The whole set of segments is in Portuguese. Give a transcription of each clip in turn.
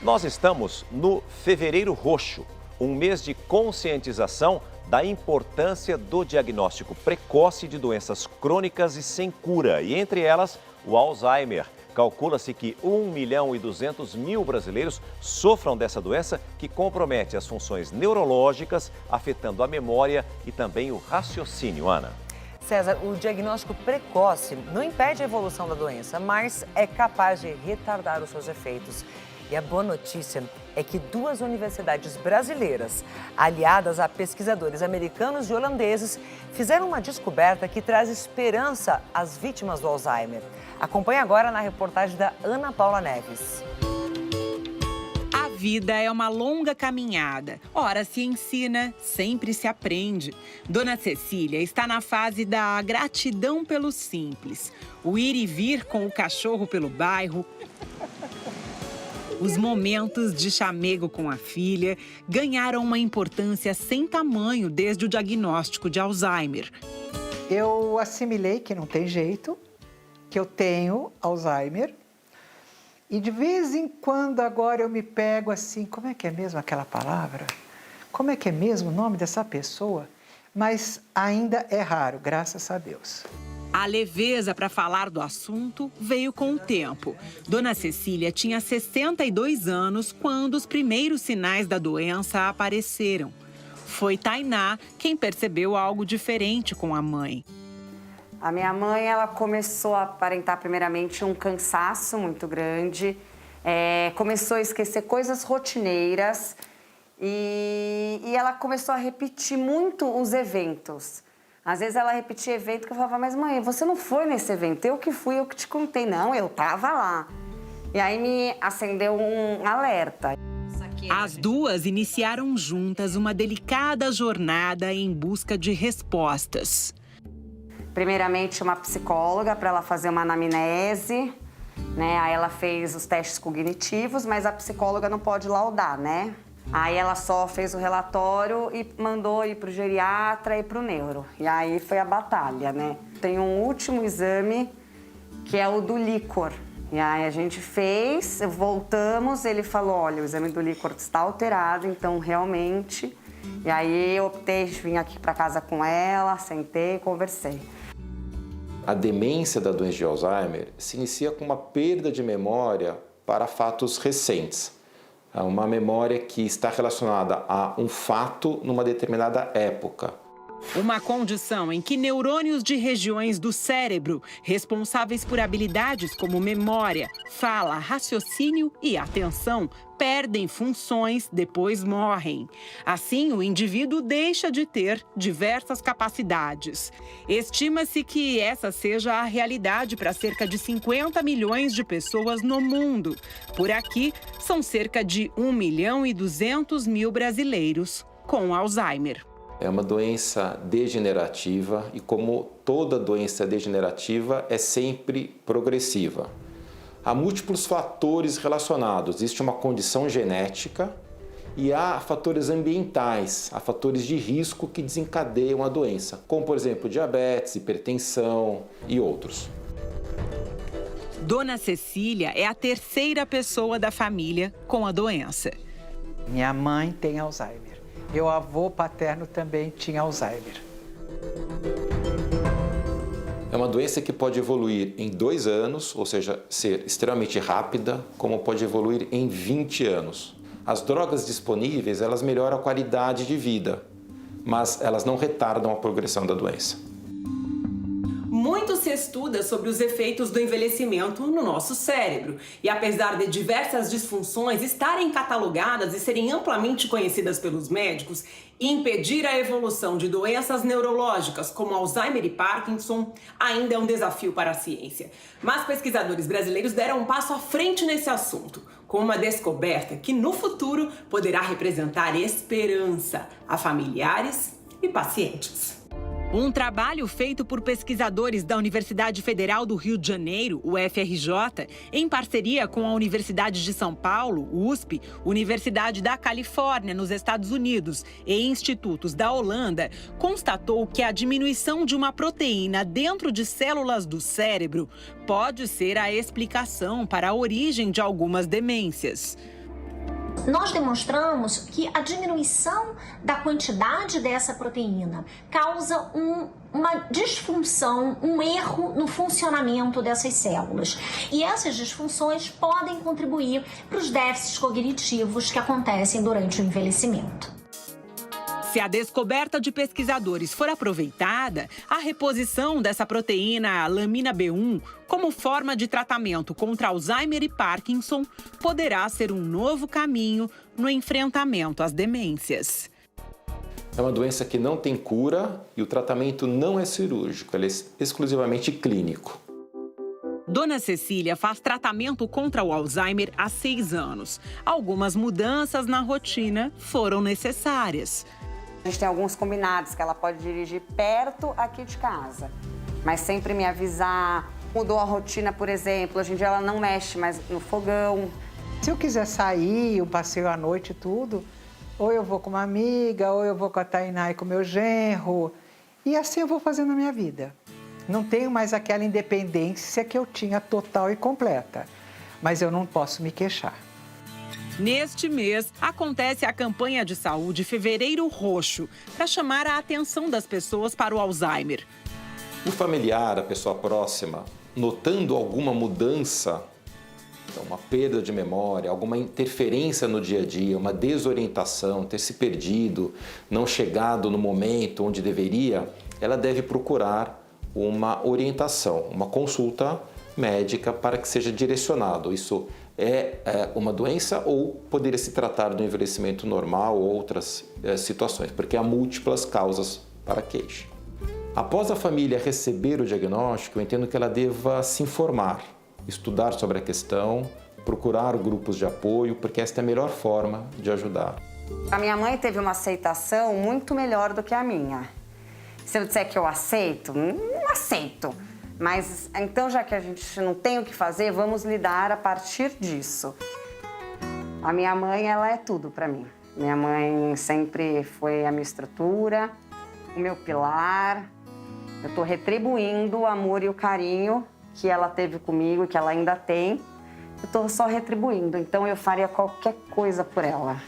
Nós estamos no Fevereiro Roxo, um mês de conscientização da importância do diagnóstico precoce de doenças crônicas e sem cura, e entre elas o Alzheimer. Calcula-se que 1.200.000 brasileiros sofram dessa doença que compromete as funções neurológicas, afetando a memória e também o raciocínio, Ana. César, o diagnóstico precoce não impede a evolução da doença, mas é capaz de retardar os seus efeitos. E a boa notícia é que 2 universidades brasileiras, aliadas a pesquisadores americanos e holandeses, fizeram uma descoberta que traz esperança às vítimas do Alzheimer. Acompanhe agora na reportagem da Ana Paula Neves. A vida é uma longa caminhada. Ora se ensina, sempre se aprende. Dona Cecília está na fase da gratidão pelo simples. O ir e vir com o cachorro pelo bairro. Os momentos de chamego com a filha ganharam uma importância sem tamanho desde o diagnóstico de Alzheimer. Eu assimilei que não tem jeito, que eu tenho Alzheimer. E de vez em quando agora eu me pego assim, como é que é mesmo aquela palavra? Como é que é mesmo o nome dessa pessoa? Mas ainda é raro, graças a Deus. A leveza para falar do assunto veio com o tempo. Dona Cecília tinha 62 anos quando os primeiros sinais da doença apareceram. Foi Tainá quem percebeu algo diferente com a mãe. A minha mãe, ela começou a aparentar primeiramente um cansaço muito grande, começou a esquecer coisas rotineiras e ela começou a repetir muito os eventos. Às vezes ela repetia evento que eu falava, mas mãe, você não foi nesse evento, eu que fui, eu que te contei. Não, eu tava lá. E aí me acendeu um alerta. As duas iniciaram juntas uma delicada jornada em busca de respostas. Primeiramente uma psicóloga para ela fazer uma anamnese, né? Aí ela fez os testes cognitivos, mas a psicóloga não pode laudar, né? Aí ela só fez o relatório e mandou ir para o geriatra e para o neuro. E aí foi a batalha, né? Tem um último exame, que é o do líquor. E aí a gente fez, voltamos, ele falou, olha, o exame do líquor está alterado, então realmente... E aí eu optei, vim aqui para casa com ela, sentei e conversei. A demência da doença de Alzheimer se inicia com uma perda de memória para fatos recentes. É uma memória que está relacionada a um fato numa determinada época. Uma condição em que neurônios de regiões do cérebro, responsáveis por habilidades como memória, fala, raciocínio e atenção, perdem funções, depois morrem. Assim, o indivíduo deixa de ter diversas capacidades. Estima-se que essa seja a realidade para cerca de 50 milhões de pessoas no mundo. Por aqui, são cerca de 1.200.000 brasileiros com Alzheimer. É uma doença degenerativa e, como toda doença degenerativa, é sempre progressiva. Há múltiplos fatores relacionados. Existe uma condição genética e há fatores ambientais, há fatores de risco que desencadeiam a doença, como, por exemplo, diabetes, hipertensão e outros. Dona Cecília é a 3ª pessoa da família com a doença. Minha mãe tem Alzheimer. Meu avô paterno também tinha Alzheimer. É uma doença que pode evoluir em 2 anos, ou seja, ser extremamente rápida, como pode evoluir em 20 anos. As drogas disponíveis, elas melhoram a qualidade de vida, mas elas não retardam a progressão da doença. Muito se estuda sobre os efeitos do envelhecimento no nosso cérebro. E apesar de diversas disfunções estarem catalogadas e serem amplamente conhecidas pelos médicos, impedir a evolução de doenças neurológicas como Alzheimer e Parkinson ainda é um desafio para a ciência. Mas pesquisadores brasileiros deram um passo à frente nesse assunto, com uma descoberta que no futuro poderá representar esperança a familiares e pacientes. Um trabalho feito por pesquisadores da Universidade Federal do Rio de Janeiro, UFRJ, em parceria com a Universidade de São Paulo, USP, Universidade da Califórnia, nos Estados Unidos, e institutos da Holanda, constatou que a diminuição de uma proteína dentro de células do cérebro pode ser a explicação para a origem de algumas demências. nós demonstramos que a diminuição da quantidade dessa proteína causa uma disfunção, um erro no funcionamento dessas células. E essas disfunções podem contribuir para os déficits cognitivos que acontecem durante o envelhecimento. Se a descoberta de pesquisadores for aproveitada, a reposição dessa proteína lamina B1 como forma de tratamento contra Alzheimer e Parkinson poderá ser um novo caminho no enfrentamento às demências. É uma doença que não tem cura e o tratamento não é cirúrgico, ele é exclusivamente clínico. Dona Cecília faz tratamento contra o Alzheimer há 6 anos. Algumas mudanças na rotina foram necessárias. A gente tem alguns combinados que ela pode dirigir perto aqui de casa, mas sempre me avisar. Mudou a rotina, por exemplo, hoje em dia ela não mexe mais no fogão. Se eu quiser sair, um passeio à noite e tudo, ou eu vou com uma amiga, ou eu vou com a Tainá e com o meu genro. E assim eu vou fazendo a minha vida. Não tenho mais aquela independência que eu tinha total e completa, mas eu não posso me queixar. Neste mês, acontece a campanha de saúde Fevereiro Roxo, para chamar a atenção das pessoas para o Alzheimer. O familiar, a pessoa próxima, notando alguma mudança, então uma perda de memória, alguma interferência no dia a dia, uma desorientação, ter se perdido, não chegado no momento onde deveria, ela deve procurar uma orientação, uma consulta médica para que seja direcionado. Isso é uma doença ou poderia se tratar do envelhecimento normal ou outras situações, porque há múltiplas causas para a queixa. Após a família receber o diagnóstico, eu entendo que ela deva se informar, estudar sobre a questão, procurar grupos de apoio, porque esta é a melhor forma de ajudar. A minha mãe teve uma aceitação muito melhor do que a minha. Se eu disser que eu aceito, não aceito. Mas, então, já que a gente não tem o que fazer, vamos lidar a partir disso. A minha mãe, ela é tudo para mim. Minha mãe sempre foi a minha estrutura, o meu pilar. Eu estou retribuindo o amor e o carinho que ela teve comigo, que ela ainda tem. Eu estou só retribuindo, então eu faria qualquer coisa por ela.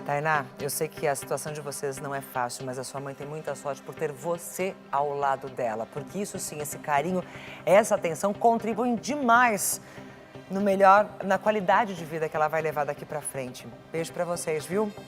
Tainá, eu sei que a situação de vocês não é fácil, mas a sua mãe tem muita sorte por ter você ao lado dela. Porque isso sim, esse carinho, essa atenção contribuem demais no melhor, na qualidade de vida que ela vai levar daqui pra frente. Beijo pra vocês, viu?